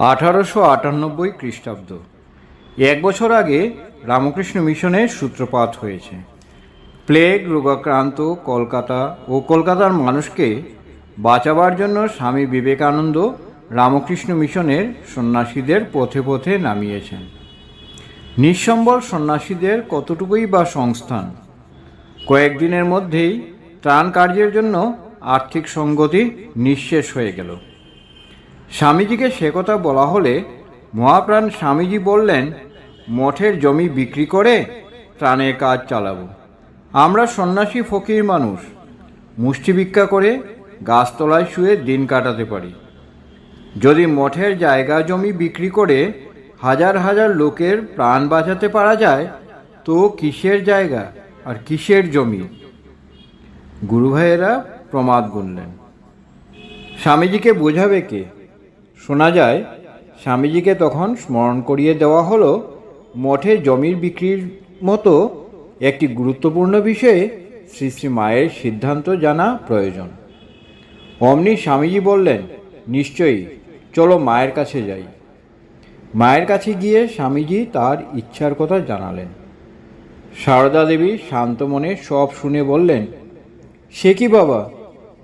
1898 খ্রিস্টাব্দ। এক বছর আগে রামকৃষ্ণ মিশনের সূত্রপাত হয়েছে। প্লেগ রোগাক্রান্ত কলকাতা ও কলকাতার মানুষকে বাঁচাবার জন্য স্বামী বিবেকানন্দ রামকৃষ্ণ মিশনের সন্ন্যাসীদের পথে পথে নামিয়েছেন। নিঃসম্বল সন্ন্যাসীদের কতটুকুই বা সংস্থান। কয়েকদিনের মধ্যেই ত্রাণ কার্যের জন্য আর্থিক সঙ্গতি নিঃশেষ হয়ে গেল। স্বামীজিকে সে কথা বলা হলে মহাপ্রাণ স্বামীজি বললেন, মঠের জমি বিক্রি করে ত্রাণের কাজ চালাবো। আমরা সন্ন্যাসী ফকির মানুষ, মুষ্টি ভিক্ষা করে গাছতলায় শুয়ে দিন কাটাতে পারি। যদি মঠের জায়গা জমি বিক্রি করে হাজার হাজার লোকের প্রাণ বাঁচাতে পারা যায়, তো কিসের জায়গা আর কিসের জমি? গুরুভাইয়েরা প্রমাদ গুনলেন। স্বামীজিকে বোঝাবে কে? শোনা যায় স্বামীজিকে তখন স্মরণ করিয়ে দেওয়া হলো মঠে জমির বিক্রির মতো একটি গুরুত্বপূর্ণ বিষয়ে শ্রী শ্রী মায়ের সিদ্ধান্ত জানা প্রয়োজন। অমনি স্বামীজি বললেন, নিশ্চয়ই, চলো মায়ের কাছে যাই। মায়ের কাছে গিয়ে স্বামীজি তার ইচ্ছার কথা জানালেন। সারদা দেবী শান্ত মনে সব শুনে বললেন, সে কি বাবা,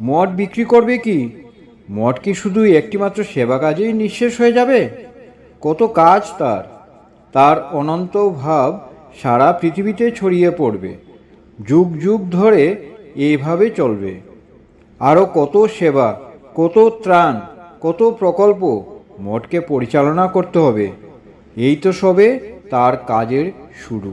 মঠ বিক্রি করবে কি? মঠ কি শুধু একটিমাত্র সেবা কাজেই নিঃশেষ হয়ে যাবে? কত কাজ তার অনন্ত ভাব সারা পৃথিবীতে ছড়িয়ে পড়বে, যুগ যুগ ধরে এইভাবে চলবে। আরও কত সেবা, কত ত্রাণ, কত প্রকল্প মঠকে পরিচালনা করতে হবে। এই তো সবে তার কাজের শুরু।